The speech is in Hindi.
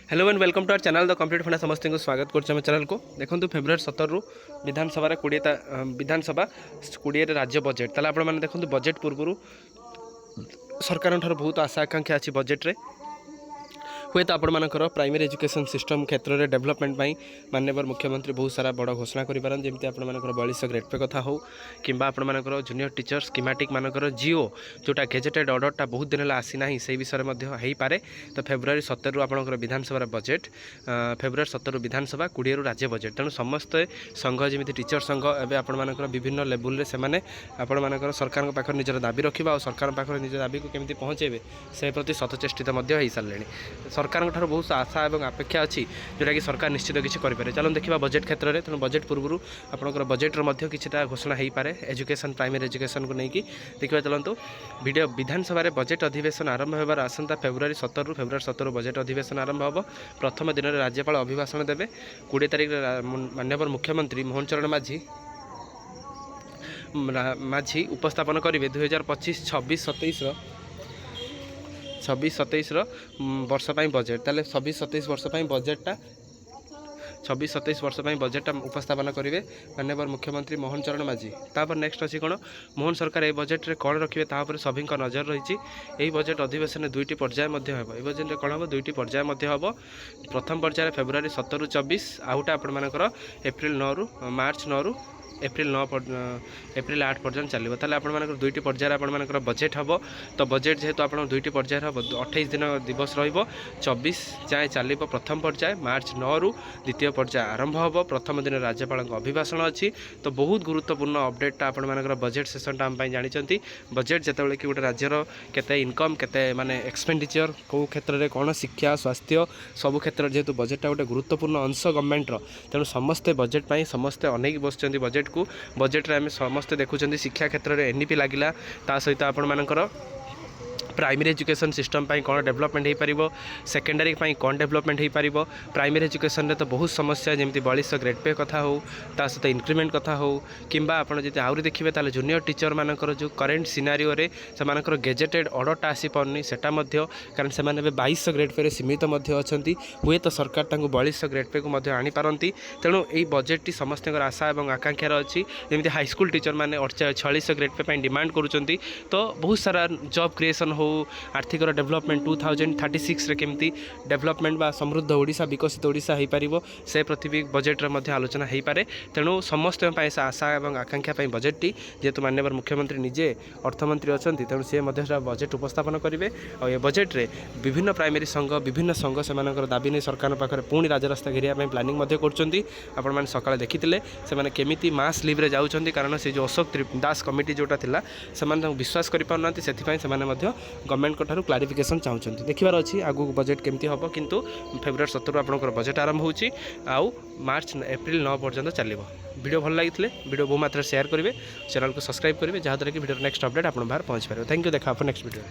Hello and welcome to our channel the complete Funda समस्त को स्वागत कर चैनल को देखो फेब्रुआरी 17 रु विधानसभा 20 विधानसभा 20 राज्य बजेट ताला आपण माने देखो बजेट पूर्व सरकार बहुत आशा आकांक्षा अच्छी बजेट रे हुए तो आपर प्राइमरी एजुकेशन सिस्टम क्षेत्र में डेवलपमेंट माननीय मुख्यमंत्री बहुत सारा बड़ घोषणा करें जमी आपर बयालीस ग्रेड पे कथा हो कि आपर जूनियर टीचर स्कीमेटिक मानकर जिओ जोटा गेजेटेड ऑर्डरटा बहुत दिन आसीना से विषय में हो पारे तो फेब्रुआरी 17 रु आपर विधानसभा बजेट फेब्रुआरी 17 रु विधानसभा 20 रु राज्य बजेट तेणु समस्त संघ जमी टीचर संघ एवं आपर विभिन्न लेवल से आपर सरकार पाखे निजर दाबी रखा और सरकार पाखे निज दाबी को केमी पहुँचे से प्रति सतचेष्टित हो सारे सरकार ठार बहुत आशा और अपेक्षा अच्छी जोटा कि सरकार निश्चित किसी करें चलो देखा बजेट क्षेत्र में तेणु बजेट पूर्व आपंकर बजेट्र किसी घोषणा हो पाए एजुकेशन प्राइमरी एजुकेशन को लेकिन देखा चलतु वीडियो विधानसभा बजेट अधिवेशन आरंभ होबार आसंता फेब्रुआरी 17 रु फेब्रुआरी 17 बजेट अधिवेशन आरंभ हो प्रथम दिन में राज्यपाल अभिभाषण देवे 20 तारिख माननीय मुख्यमंत्री मोहन चरण माझी उपस्थापन करेंगे 2025-26-27 26-27 वर्ष बजेट ताले 26-27 वर्ष बजेटा 26-27 वर्ष बजेटा उपस्थापन करेंगे माननीय मुख्यमंत्री मोहन चरण माझी तापर नेक्स्ट अच्छी कौन मोहन सरकार ये बजेट रे कौन रखिए तापर सभी नजर रही यही बजेट अधिवेशन दुईटी पर्याय ये बजेट कौन हम दुईटी पर्याय हम प्रथम पर्याय फेब्रुआरी 17 रु 24 आउटा आपर एप्रिल 9 रु मार्च 9 रु एप्रिल 8 पर्यटन चलो ताल आपर दुईटी पर्यायर आपर बजेट हम तो बजेट जेहेतु आप दुईटी पर्यायर हम 28 दिन दिवस र24 जाए चलो प्रथम पर्याय मार्च 9 रु द्वितीय पर्याय आरंभ हो प्रथम दिन राज्यपाल अभिभाषण अच्छी तो बहुत गुरुत्वपूर्ण अपडेटा आपर बजेट सेसन आम जानते बजेट जिते कि गोटे राज्यर केते इनकम केते माने एक्सपेंडिचर कौ क्षेत्र में कौन शिक्षा स्वास्थ्य सबू क्षेत्र जेहेतु बजेटा गोटे गुरुत्वपूर्ण अंश गवर्नमेंटर तेणु समस्ते बजेट समस्ते अनेक बस बजेट को बजेट रे आम समस्ते देखुं शिक्षा क्षेत्र में एनईपी लगिला ता सहित आपण मानकर प्राइमरी एजुकेशन सिस्टम पाई कौन डेवलपमेंट हो पार सेकेंडरी कौन डेवलपमेंट हो पार प्राइमरी एजुकेशन तो बहुत समस्या जमी 42 ग्रेड पे कथा हो ता सहित इंक्रीमेंट कथा हो किंबा आपड़ जो आहरी देखिए ताले जूनियर टीचर मानकर जो करेन्ट सिनारियो रे से गेजेटेड ऑर्डरटा आसी पारनी सेटा कारण से 22 ग्रेड पे सीमित अच्छा हुए तो सरकार 42 ग्रेड पे को आनी पारती तेणु यही बजेट समस्त आशा और आकांक्षार अच्छी जमी हाईस्कल टीचर मैंने 46 ग्रेड पे डिमांड करुँच तो बहुत सारा जॉब क्रिएशन हो आर्थिक डेवलपमेंट 2036 केमती डेवलपमेंट बा समृद्ध ओडिशा विकसित ओडिशा हो पार से प्रति भी बजेट आलोचना हो पारे तेणु समस्त आशा और आकांक्षा बजेट जेहेतु माननीय मुख्यमंत्री निजे अर्थमंत्री अच्छा तेणु सी बजेट उपस्थापन करेंगे और ये बजेट रे विभिन्न प्राइमरी संघ विभिन्न संघ से दाबी नहीं सरकार पाखे पुणी राजरास्ता घेरिया प्लानिंग कर सकाଳେ देखिए से केमी मास लिव रे जाऊँच कारण से जो अशोक दास कमिटी जोटा थिला से विश्वास करें से गवर्नमेंट ठार क्लारिफिकेशन चाहते देखिबार अच्छी आगु बजेट केमती हम किंतु फेब्रुआरी 17 आपंकर बजेट आरंभ होची आउ मार्च एप्रिल 9 पर्यंत चलो वीडियो भल लगी वीडियो बहु मात्रा शेयर करेंगे चैनल को सब्सक्राइब करेंगे जहाँद्वारा कि वीडियो नेक्स्ट अपडेट आप बाहर पहुँच पारे थैंक यू देखा नेक्स्ट वीडियो।